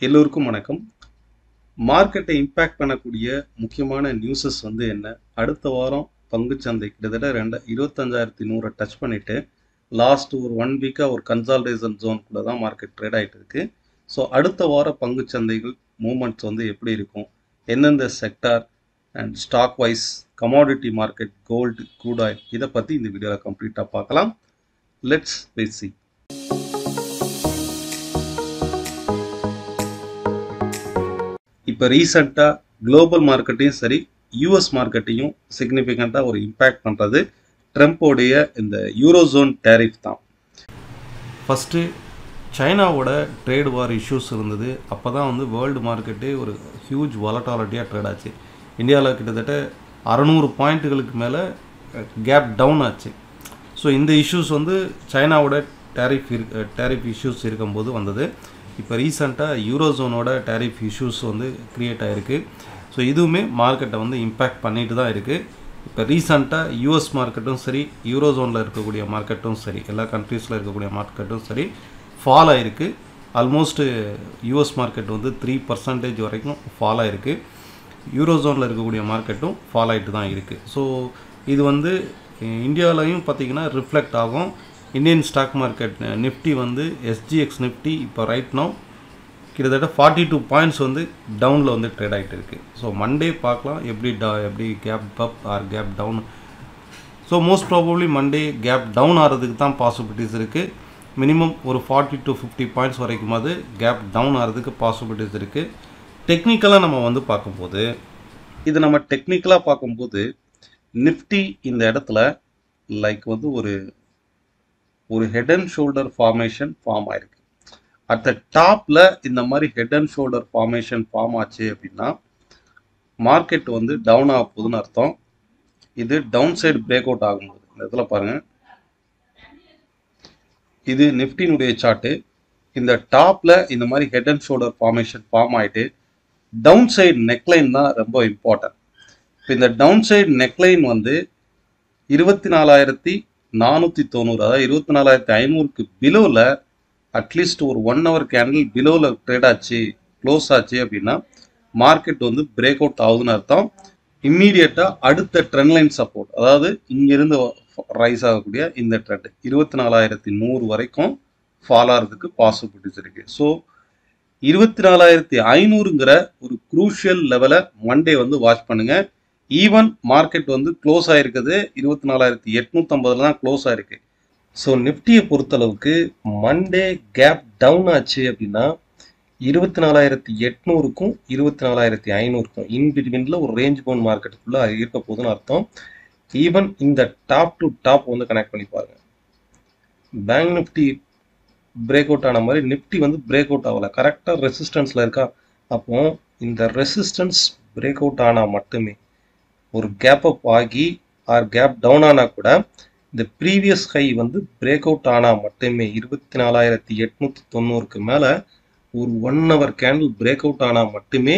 எல்லோருக்கும் வணக்கம். மார்க்கெட்டை இம்பேக்ட் பண்ணக்கூடிய முக்கியமான நியூஸஸ் என்ன? அடுத்த வாரம் பங்குச்சந்தை கிட்டத்தட்ட 25,100 டச் பண்ணிட்டு லாஸ்ட் ஒரு 1 வீக்காக ஒரு கன்சால்டேஷன் ஜோனுக்குள்ள தான் மார்க்கெட் ட்ரேட் ஆகிட்டு இருக்கு. ஸோ அடுத்த வார பங்குச்சந்தைகள் மூமெண்ட்ஸ் எப்படி இருக்கும், எந்தெந்த sector and stock wise, commodity market, gold, crude oil, இதை பற்றி இந்த வீடியோவில் கம்ப்ளீட்டாக பார்க்கலாம். Let's see. இப்போ ரீசெண்டாக குளோபல் மார்க்கெட்டையும் சரி யூஎஸ் மார்க்கெட்டையும் சிக்னிஃபிகண்ட்டாக ஒரு இம்பேக்ட் பண்ணுறது ட்ரம்ப்போடைய இந்த யூரோசோன் டேரிஃப் தான். ஃபஸ்ட்டு சைனாவோட ட்ரேட் வார் இஷ்யூஸ் இருந்தது. அப்போ தான் வேர்ல்டு மார்க்கெட்டே ஒரு ஹியூஜ் வாலட்டாலிட்டியாக ட்ரேட் ஆச்சு. இந்தியாவில் கிட்டத்தட்ட 600 பாயிண்ட்டுகளுக்கு மேலே கேப் டவுன் ஆச்சு. ஸோ இந்த இஷ்யூஸ் சைனாவோட டேரிஃப் இஷ்யூஸ் இருக்கும்போது வந்தது. இப்போ ரீசெண்டாக யூரோசோனோட டேரிஃப் இஷ்யூஸ் க்ரியேட் ஆகிருக்கு. ஸோ இதுவுமே மார்க்கெட்டை இம்பேக்ட் பண்ணிட்டு தான் இருக்குது. இப்போ ரீசெண்டாக யூஎஸ் மார்க்கெட்டும் சரி, யூரோசோனில் இருக்கக்கூடிய மார்க்கெட்டும் சரி, எல்லா கண்ட்ரீஸில் இருக்கக்கூடிய மார்க்கெட்டும் சரி ஃபால் ஆகிருக்கு. ஆல்மோஸ்ட் யூஎஸ் மார்க்கெட் 3% வரைக்கும் ஃபால் ஆகிருக்கு. யூரோசோனில் இருக்கக்கூடிய மார்க்கெட்டும் ஃபால் ஆகிட்டு தான் இருக்குது. ஸோ இது இந்தியாவிலையும் பார்த்திங்கன்னா ரிஃப்ளெக்ட் ஆகும். Indian stock market Nifty SGX Nifty இப்போ ரைட் நோ கிட்டத்தட்ட 42 பாயிண்ட்ஸ் டவுனில் ட்ரேட் ஆகிட்டு இருக்குது. ஸோ மண்டே பார்க்கலாம் எப்படி gap up or gap down. So most probably Monday gap down ஆகிறதுக்கு தான் பாசிபிலிட்டிஸ் இருக்குது. மினிமம் ஒரு 40 to 50 பாயிண்ட்ஸ் வரைக்குமாவது கேப் டவுன் ஆகிறதுக்கு பாசிபிலிட்டிஸ் இருக்குது. டெக்னிக்கலாக நம்ம பார்க்கும்போது நம்ம டெக்னிக்கலாக பார்க்கும்போது நிஃப்டி இந்த இடத்துல லைக் ஒரு head and shoulder formation form ஆயிருக்கு. அட் த டாப்பில் இந்த மாதிரி head and shoulder formation form ஆச்சு அப்படின்னா மார்க்கெட் டவுன் ஆக போகுதுன்னு அர்த்தம். இது டவுன் சைடு பிரேக் அவுட் ஆகும்போது இந்த இடத்துல பாருங்கள், இது நிஃப்டினுடைய சார்ட்டு. இந்த டாப்பில் இந்த மாதிரி head and shoulder formation form ஆகிட்டு டவுன் சைடு நெக்லைன் தான் ரொம்ப இம்பார்ட்டன்ட். இப்போ இந்த டவுன் சைடு நெக்லைன் 24,490, அதாவது 24,500க்கு பிலோவில் அட்லீஸ்ட் ஒரு 1 hour கேண்டில் பிலோவில் ட்ரேட் ஆச்சு, க்ளோஸ் ஆச்சு அப்படின்னா மார்க்கெட் பிரேக் அவுட் ஆகுதுன்னு அர்த்தம். இம்மீடியட்டாக அடுத்த ட்ரெண்ட் லைன் சப்போர்ட், அதாவது இங்கிருந்து ரைஸ் ஆகக்கூடிய இந்த ட்ரெண்ட் 24,100 வரைக்கும் ஃபால் ஆகிறதுக்கு பாசிபிலிட்டிஸ் இருக்குது. ஸோ 24,500ங்கிற ஒரு குரூஷியல் லெவலை மண்டே வாட்ச் பண்ணுங்கள். ஈவன் மார்க்கெட் க்ளோஸ் ஆகிருக்குது 24,850 தான் க்ளோஸ் ஆகிருக்கு. ஸோ நிஃப்டியை பொறுத்தளவுக்கு மண்டே கேப் டவுன் ஆச்சு அப்படின்னா 24,800க்கும் 24,500க்கும் இன்பிட்வீனில் ஒரு ரேஞ்ச் பவுண்ட் மார்க்கெட்டுக்குள்ளே இருக்க போகுதுன்னு அர்த்தம். ஈவன் இந்த டாப் டு டாப் கனெக்ட் பண்ணி பாருங்கள். பேங்க் நிஃப்டி பிரேக் அவுட் ஆன மாதிரி நிஃப்டி பிரேக் அவுட் ஆகலை, கரெக்டாக ரெசிஸ்டன்ஸில் இருக்கா. அப்போ இந்த ரெசிஸ்டன்ஸ் பிரேக் அவுட் ஆனால் மட்டுமே, ஒரு கேப் அப் ஆகி ஆர் கேப் டவுன் ஆனால் கூட இந்த ப்ரீவியஸ் ஹை பிரேக் அவுட் ஆனால் மட்டுமே 24,890க்கு மேலே ஒரு 1 hour கேண்டில் பிரேக் அவுட் ஆனால் மட்டுமே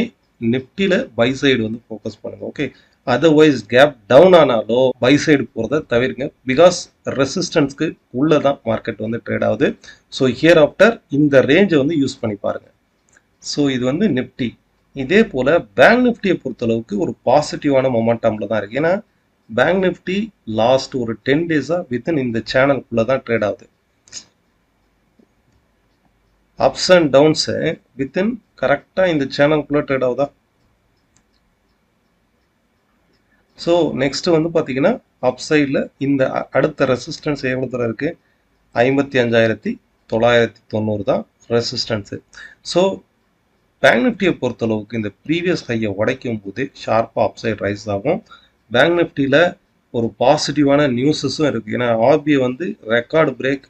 நிஃப்டியில் பை சைடு ஃபோக்கஸ் பண்ணுங்க. ஓகே, அதர்வைஸ் கேப் டவுன் ஆனாலோ பை சைடு போகிறத தவிர்ங்க. பிகாஸ் ரெசிஸ்டன்ஸ்க்கு உள்ளே தான் மார்க்கெட் ட்ரேட் ஆகுது. ஸோ ஹியர் ஆஃப்டர் இந்த ரேஞ்சை யூஸ் பண்ணி பாருங்கள். ஸோ இது நிஃப்டி. இதே போல் பேங்க் நிஃப்டியை பொறுத்தளவுக்கு ஒரு பாசிட்டிவான மொமெண்டமில் தான் இருக்குது. ஏன்னா பேங்க் நிஃப்டி லாஸ்ட் ஒரு 10 days-ஆக வித்தின் இந்த சேனலுக்குள்ளே தான் ட்ரேட் ஆகுது. அப்ஸ் அண்ட் டவுன்ஸு வித்தின் கரெக்டாக இந்த சேனலுக்குள்ளே ட்ரேட் ஆகுதா. ஸோ நெக்ஸ்ட்டு பார்த்தீங்கன்னா அப் சைடில் இந்த அடுத்த ரெசிஸ்டன்ஸ் எவ்வளோ தூரம் இருக்குது, 55,990 தான் ரெசிஸ்டன்ஸு. ஸோ பேங்க் நிஃப்டியை பொறுத்தளவுக்கு இந்த ப்ரீவியஸ் ஹையை உடைக்கும் போது ஷார்ப்பாக அப்சைட் ரைஸ் ஆகும். பேங்க் நிஃப்டியில் ஒரு பாசிட்டிவான நியூஸஸும் இருக்குது. ஏன்னா ஆர்பிஐ ரெக்கார்டு பிரேக்,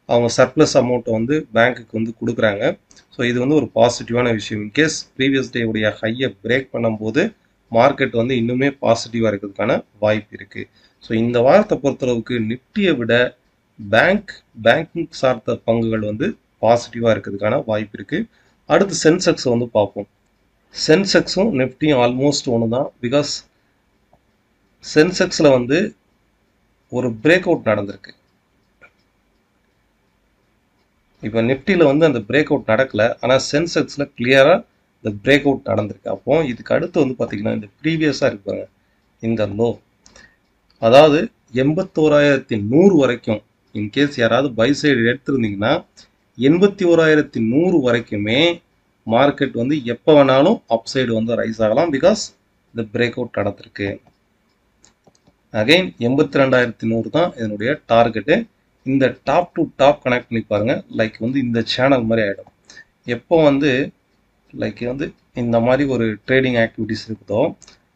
அவங்க சர்ப்ளஸ் அமௌண்ட்டை பேங்க்குக்கு கொடுக்குறாங்க. ஸோ இது ஒரு பாசிட்டிவான விஷயம். இன்கேஸ் ப்ரீவியஸ் டே உடைய ஹையை பிரேக் பண்ணும்போது மார்க்கெட் இன்னுமே பாசிட்டிவாக இருக்கிறதுக்கான வாய்ப்பு இருக்குது. ஸோ இந்த வாரத்தை பொறுத்தளவுக்கு நிஃப்டியை விட பேங்கிங் சார்ந்த பங்குகள் பாசிட்டிவாக இருக்கிறதுக்கான வாய்ப்பு இருக்குது. அடுத்து சென்செக்ஸ் பார்ப்போம். சென்செக்ஸும் நிஃப்டியும் ஆல்மோஸ்ட் ஒன்று தான். பிகாஸ் சென்செக்ஸில் ஒரு பிரேக் அவுட் நடந்திருக்கு. இப்போ நிஃப்டியில் வந்து அந்த பிரேக் அவுட் நடக்கல, ஆனால் சென்செக்ஸில் கிளியராக இந்த பிரேக் அவுட் நடந்திருக்கு. அப்போ இதுக்கு அடுத்து வந்து பார்த்தீங்கன்னா இந்த ப்ரீவியஸாக இருப்பாங்க இந்த லோ, அதாவது 81,100 வரைக்கும் இன்கேஸ் யாராவது பை சைடு எடுத்திருந்தீங்கன்னா 81,100 வரைக்குமே மார்க்கெட் வந்து எப்போ வேணாலும் அப் சைடு வந்து ரைஸ் ஆகலாம். பிகாஸ் இந்த பிரேக் அவுட் நடந்திருக்கு. அகைன் 82,100 தான் இதனுடைய டார்கெட்டு. இந்த டாப் டு டாப் கனெக்ட் பண்ணி பாருங்க. லைக் வந்து இந்த சேனல் மாதிரி ஆகிடும். எப்போ வந்து லைக் வந்து இந்த மாதிரி ஒரு ட்ரேடிங் ஆக்டிவிட்டிஸ் இருக்குதோ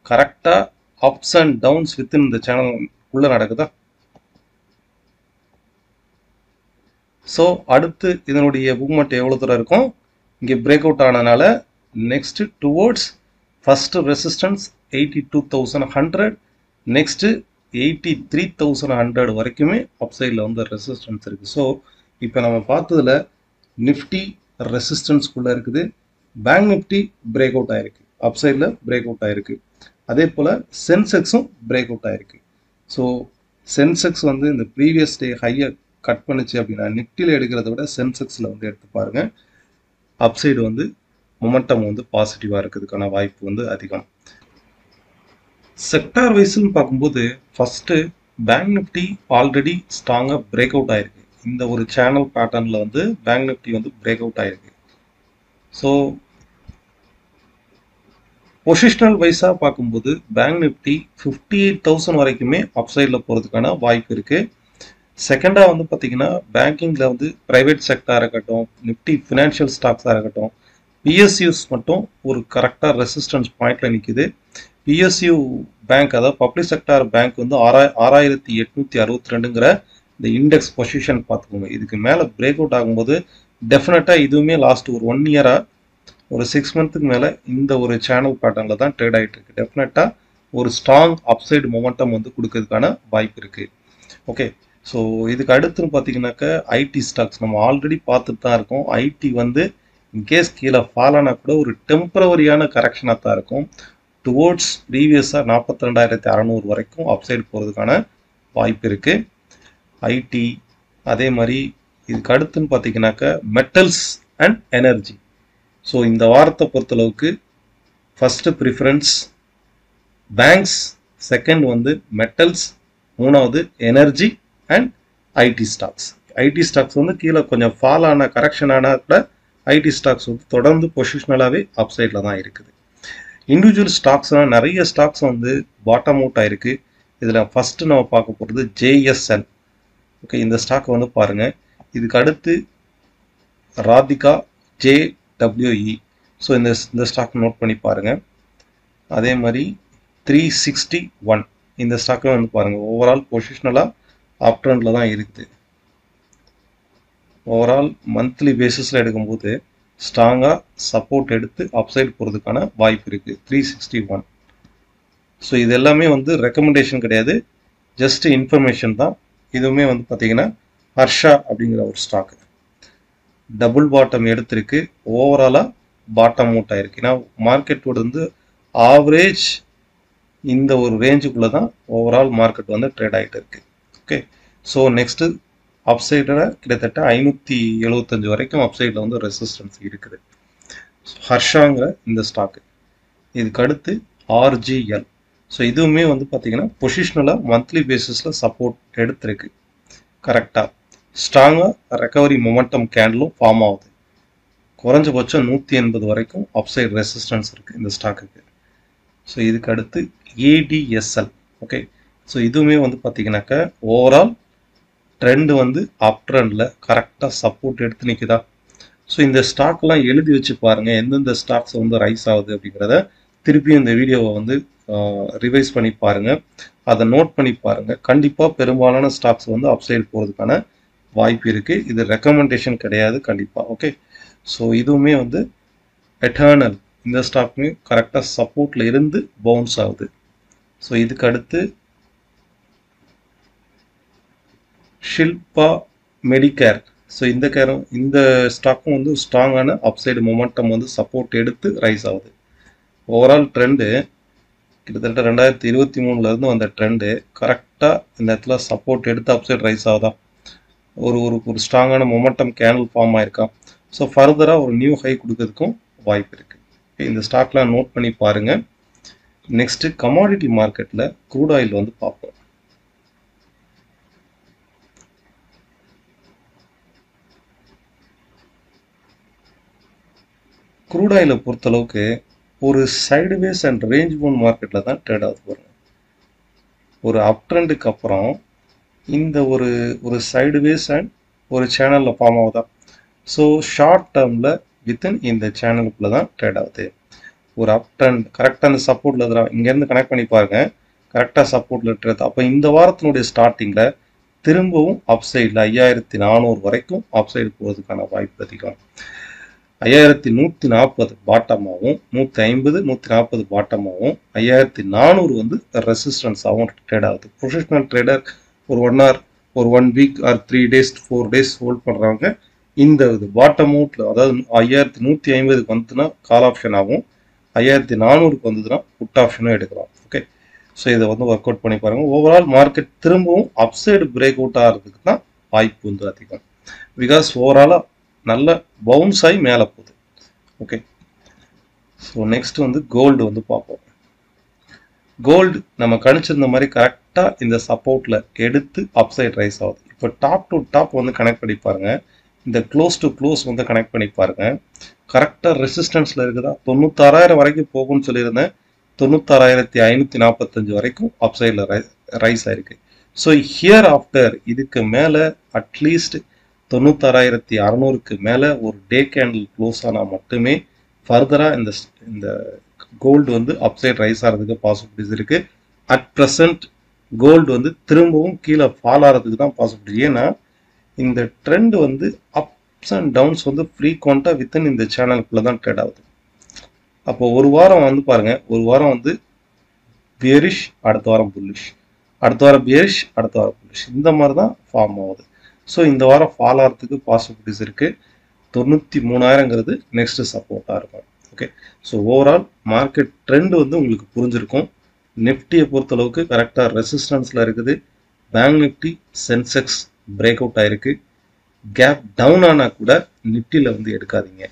கரெக்டாக அப்ஸ் அண்ட் டவுன்ஸ் வித்தின் இந்த சேனல் உள்ள நடக்குதா. ஸோ அடுத்து இதனுடைய மூவ்மெண்ட் எவ்வளோ தூரம் இருக்கும், இங்கே பிரேக் அவுட் ஆனதுனால next towards first resistance 82,100, next 83,100 வரைக்குமே அப் சைடில் வந்து ரெசிஸ்டன்ஸ் இருக்குது. ஸோ இப்போ நம்ம பார்த்ததுல நிஃப்டி ரெசிஸ்டன்ஸ்குள்ளே இருக்குது, பேங்க் நிஃப்டி பிரேக் அவுட் ஆயிருக்கு, அப் சைடில் பிரேக் அவுட் ஆயிருக்கு. அதே போல் சென்செக்ஸும் பிரேக் அவுட் ஆயிருக்கு. ஸோ சென்செக்ஸ் வந்து இந்த ப்ரீவியஸ் டே ஹையை கட் பண்ணுச்சு அப்படின்னா நிஃப்டியில் எடுக்கிறத விட சென்செக்ஸில் வந்து எடுத்து பாருங்கள், அப்சைடு வந்து மொமெண்டம் வந்து பாசிட்டிவாக இருக்கிறதுக்கான வாய்ப்பு வந்து அதிகம். செக்டார் வைஸ்ன்னு பார்க்கும்போது ஃபஸ்ட்டு பேங்க் நிஃப்டி ஆல்ரெடி ஸ்ட்ராங்காக பிரேக் அவுட் ஆயிருக்கு. இந்த ஒரு சேனல் பேட்டர்னில் வந்து பேங்க் நிஃப்டி வந்து பிரேக் அவுட் ஆயிருக்கு. ஸோ பொசிஷனல் வைஸாக பார்க்கும்போது பேங்க் நிஃப்டி 58,000 வரைக்குமே அப்சைடில் போகிறதுக்கான வாய்ப்பு இருக்குது. செகண்டாக வந்து பார்த்தீங்கன்னா பேங்கிங்கில் வந்து ப்ரைவேட் செக்டாராக இருக்கட்டும், நிஃப்டி ஃபினான்ஷியல் ஸ்டாக்ஸாக இருக்கட்டும், பிஎஸ்யூஸ் மட்டும் ஒரு கரெக்டாக ரெசிஸ்டன்ஸ் பாயிண்டில் நிற்கிது. பிஎஸ்யூ பேங்க், அதாவது பப்ளிக் செக்டார் பேங்க் வந்து 6,862ங்கிற இந்த இண்டெக்ஸ் பொசிஷன் பார்த்துக்கோங்க. இதுக்கு மேலே பிரேக் அவுட் ஆகும்போது டெஃபினட்டாக இதுவுமே லாஸ்ட் ஒரு 1 இயராக ஒரு 6 மந்த்துக்கு மேலே இந்த ஒரு சேனல் பேட்டர்னில் தான் ட்ரேட் ஆகிட்டு இருக்கு. டெஃபினட்டாக ஒரு ஸ்ட்ராங் அப்சைடு மொமெண்டம் வந்து கொடுக்கறதுக்கான வாய்ப்பு இருக்குது. ஓகே, ஸோ இதுக்கு அடுத்துன்னு பார்த்தீங்கன்னாக்கா ஐடி ஸ்டாக்ஸ் நம்ம ஆல்ரெடி பார்த்துட்டு தான் இருக்கோம். ஐடி வந்து இன்கேஸ் கீழே ஃபால் ஆனால் கூட ஒரு டெம்பரவரியான கரெக்ஷனாக தான் இருக்கும். டுவோர்ட்ஸ் ப்ரீவியஸாக 42,600 வரைக்கும் அப்சைடு போகிறதுக்கான வாய்ப்பு இருக்குது ஐடி. அதே மாதிரி இதுக்கு அடுத்துன்னு பார்த்தீங்கன்னாக்கா மெட்டல்ஸ் அண்ட் எனர்ஜி. ஸோ இந்த வாரத்தை பொறுத்தளவுக்கு ஃபஸ்ட்டு ப்ரிஃபரன்ஸ் பேங்க்ஸ், செகண்ட் வந்து மெட்டல்ஸ், மூணாவது energy and IT stocks. ID stocks வந்து கீழே கொஞ்சம் ஃபால் ஆன கரெக்ஷன் ஆனால் கூட ஐடி ஸ்டாக்ஸ் வந்து தொடர்ந்து பொசிஷனலாகவே அப்சைடில் தான் இருக்குது. இண்டிவிஜுவல் ஸ்டாக்ஸ்லாம் நிறைய ஸ்டாக்ஸ் வந்து பாட்டம் அவுட் ஆயிருக்கு. இதில் ஃபஸ்ட்டு நம்ம பார்க்க போகிறது ஜேஎஸ்எல். ஓகே, இந்த ஸ்டாக் வந்து பாருங்கள். இதுக்கு அடுத்து ராதிகா ஜேடபிள்யூஇ. ஸோ இந்த ஸ்டாக் நோட் பண்ணி பாருங்கள். அதே மாதிரி 361 இந்த ஸ்டாக்கும் வந்து பாருங்கள். ஓவரால் பொசிஷனலாக அப் ட்ரெண்டில் தான் இருக்குது. ஓவரால் மந்த்லி பேசிஸில் எடுக்கும்போது ஸ்ட்ராங்காக சப்போர்ட் எடுத்து அப்சைட் போகிறதுக்கான வாய்ப்பு இருக்குது 361. ஸோ இது எல்லாமே வந்து ரெக்கமெண்டேஷன் கிடையாது, ஜஸ்ட் இன்ஃபர்மேஷன் தான். இதுவுமே வந்து பார்த்தீங்கன்னா ஹர்ஷா அப்படிங்கிற ஒரு ஸ்டாக்கு டபுள் பாட்டம் எடுத்திருக்கு, ஓவராலாக பாட்டம் அவுட் ஆயிருக்கு. ஏன்னா மார்க்கெட்டோட வந்து ஆவரேஜ் இந்த ஒரு ரேஞ்சுக்குள்ளே தான் ஓவரால் மார்க்கெட் வந்து ட்ரேட் ஆகிட்டு இருக்கு. ஓகே, ஸோ நெக்ஸ்ட்டு அப்சைடில் கிட்டத்தட்ட 575 வரைக்கும் அப்சைடில் வந்து ரெசிஸ்டன்ஸ் இருக்குது ஹர்ஷாங்கிற இந்த ஸ்டாக்கு. இதுக்கு அடுத்து ஆர்ஜிஎல். ஸோ இதுவுமே வந்து பார்த்தீங்கன்னா பொசிஷனலாக மந்த்லி பேசிஸில் சப்போர்ட் எடுத்திருக்கு. கரெக்டாக ஸ்ட்ராங்காக ரெக்கவரி மொமெண்டம் கேண்டலும் ஃபார்ம் ஆகுது. குறைஞ்சபட்சம் 180 வரைக்கும் அப்சைட் ரெசிஸ்டன்ஸ் இருக்குது இந்த ஸ்டாக்குக்கு. ஸோ இதுக்கு அடுத்து ஏடிஎஸ்எல். ஓகே, ஸோ இதுவுமே வந்து பார்த்தீங்கன்னாக்கா ஓவரால் ட்ரெண்டு வந்து அப் ட்ரெண்டில் கரெக்டாக சப்போர்ட் எடுத்து நிற்குதா. ஸோ இந்த ஸ்டாக்லாம் எழுதி வச்சு பாருங்கள், எந்தெந்த ஸ்டாக்ஸ் வந்து ரைஸ் ஆகுது அப்படிங்கிறத திருப்பியும் இந்த வீடியோவை வந்து ரிவைஸ் பண்ணி பாருங்கள், அதை நோட் பண்ணி பாருங்கள். கண்டிப்பாக பெரும்பாலான ஸ்டாக்ஸ் வந்து அப்சைடு போகிறதுக்கான வாய்ப்பு இருக்குது. இது ரெக்கமெண்டேஷன் கிடையாது கண்டிப்பாக. ஓகே, ஸோ இதுவுமே வந்து எட்டர்னல் இந்த ஸ்டாக்குமே கரெக்டாக சப்போர்ட்டில் இருந்து பவுன்ஸ் ஆகுது. ஸோ இதுக்கு அடுத்து ஷில்பா மெடிகேர். ஸோ இந்த ஸ்டாக்கும் வந்து ஸ்ட்ராங்கான அப்சைடு மொமெண்டம் வந்து சப்போர்ட் எடுத்து ரைஸ் ஆகுது. ஓவரால் ட்ரெண்டு கிட்டத்தட்ட 2023 வந்த ட்ரெண்டு கரெக்டாக இந்த இடத்துல சப்போர்ட் எடுத்து அப்சைட் ரைஸ் ஆகுதா. ஒரு ஒரு ஒரு ஸ்ட்ராங்கான மொமெண்டம் கேண்டில் ஃபார்ம் ஆயிருக்கான். ஸோ ஃபர்தராக ஒரு நியூ ஹை கொடுக்கறதுக்கும் வாய்ப்பு இருக்குது. இந்த ஸ்டாக்லாம் நோட் பண்ணி பாருங்கள். நெக்ஸ்ட்டு கமாடிட்டி மார்க்கெட்டில் க்ரூட் ஆயில் வந்து பார்ப்போம். க்ரூட் ஆயிலை பொறுத்தளவுக்கு ஒரு சைடுவேஸ் அண்ட் ரேஞ்ச் பவுண்ட் மார்க்கெட்டில் தான் ட்ரேட் ஆகுது பாருங்க. ஒரு அப் ட்ரெண்டுக்கு அப்புறம் இந்த ஒரு ஒரு சைடுவேஸ் அண்ட் ஒரு சேனலில் ஃபார்ம் ஆகுதா. ஸோ ஷார்ட் டேர்மில் வித்தின் இந்த சேனலுக்குள்ளே தான் ட்ரேட் ஆகுது. ஒரு அப் ட்ரெண்ட் கரெக்டாக அந்த சப்போர்ட்டில் தான் இங்கேருந்து கனெக்ட் பண்ணி பாருங்க, கரெக்டாக சப்போர்ட்டில் ட்ரேட். அப்போ இந்த வாரத்தினுடைய ஸ்டார்டிங்கில் திரும்பவும் அப் சைடில் 5400 வரைக்கும் அப் சைடு போகிறதுக்கான வாய்ப்பு அதிகம். 5140 பாட்டமாகவும் 150 140 பாட்டமாகவும் 5400 வந்து ரெசிஸ்டன்ஸாகவும் ட்ரேட் ஆகுது. ப்ரொஃபஷனல் ட்ரேடர் ஒரு 1 hour ஒரு 1 week or 3 days 4 days hold பண்ணுறவங்க இந்த இது பாட்டம் அவுட்டில், அதாவது 5150க்கு வந்துச்சுன்னா கால் ஆப்ஷன் ஆகும், 5400க்கு வந்ததுன்னா புட் ஆப்ஷனும் எடுக்கலாம். ஓகே, ஸோ இதை வந்து ஒர்க் அவுட் பண்ணி பாருங்கள். ஓவரால் மார்க்கெட் திரும்பவும் அப்சைடு பிரேக் அவுட் ஆகிறதுக்கு தான் வாய்ப்பு வந்து அதிகம். பிகாஸ் ஓவராலாக நல்ல பவுன்ஸ் ஆகி மேலே போகுது. ஓகே, ஸோ நெக்ஸ்ட் வந்து கோல்டு வந்து பார்ப்போம். கோல்டு நம்ம கணிச்சிருந்த மாதிரி கரெக்டாக இந்த சப்போர்ட்டில் எடுத்து அப்சைட் ரைஸ் ஆகுது. இப்போ டாப் டு டாப் வந்து கனெக்ட் பண்ணி பாருங்க, இந்த க்ளோஸ் டு க்ளோஸ் வந்து கனெக்ட் பண்ணி பாருங்க, கரெக்டாக ரெசிஸ்டன்ஸில் இருக்குதா. 96,000 வரைக்கும் போகும்னு சொல்லியிருந்தேன், 96,545 வரைக்கும் அப்சைடில் ரைஸ் ஆயிருக்கு. ஸோ ஹியர் ஆஃப்டர் இதுக்கு மேலே அட்லீஸ்ட் 96,600க்கு மேலே ஒரு டே கேண்டில் க்ளோஸ் ஆனால் மட்டுமே ஃபர்தராக இந்த கோல்டு வந்து அப்சைட் ரைஸ் ஆகிறதுக்கு பாசிபிலிட்டிஸ் இருக்குது. அட் ப்ரெசன்ட் கோல்டு வந்து திரும்பவும் கீழே ஃபால் ஆகிறதுக்கு தான் பாசிபிலிட்டி. ஏன்னா இந்த ட்ரெண்ட் வந்து அப்ஸ் அண்ட் டவுன்ஸ் வந்து ஃப்ரீக்வெண்ட்டாக வித்தின் இந்த சேனலுக்குள்ளே தான் ட்ரேட் ஆகுது. அப்போ ஒரு வாரம் வந்து பாருங்கள், ஒரு வாரம் வந்து பியரிஷ், அடுத்த வாரம் புல்லிஷ், அடுத்த வாரம் பியரிஷ், அடுத்த வாரம் புல்லிஷ், இந்த மாதிரி தான் ஃபார்ம் ஆகுது. ஸோ இந்த வாரம் ஃபால் ஆகிறதுக்கு பாசிபிலிட்டிஸ் இருக்குது. 93,000ங்கிறது நெக்ஸ்ட் சப்போர்ட்டாக இருக்கும். Okay, so overall market trend வந்து உங்களுக்கு புரிஞ்சிருக்கும். நிஃப்டியை பொறுத்தளவுக்கு கரெக்டாக ரெசிஸ்டன்ஸில் இருக்குது. Bank Nifty Sensex break out ஆகிருக்கு. கேப் டவுன் ஆனால் கூட நிஃப்டியில் வந்து எடுக்காதீங்க.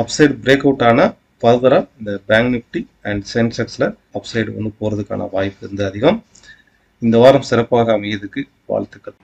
அப்சைடு பிரேக் அவுட் ஆனால் ஃபர்தராக இந்த பேங்க் நிஃப்டி அண்ட் சென்செக்ஸில் அப்சைடு வந்து போகிறதுக்கான வாய்ப்பு வந்து அதிகம். இந்த வாரம் சிறப்பாக அமையதுக்கு வாழ்த்துக்கள்.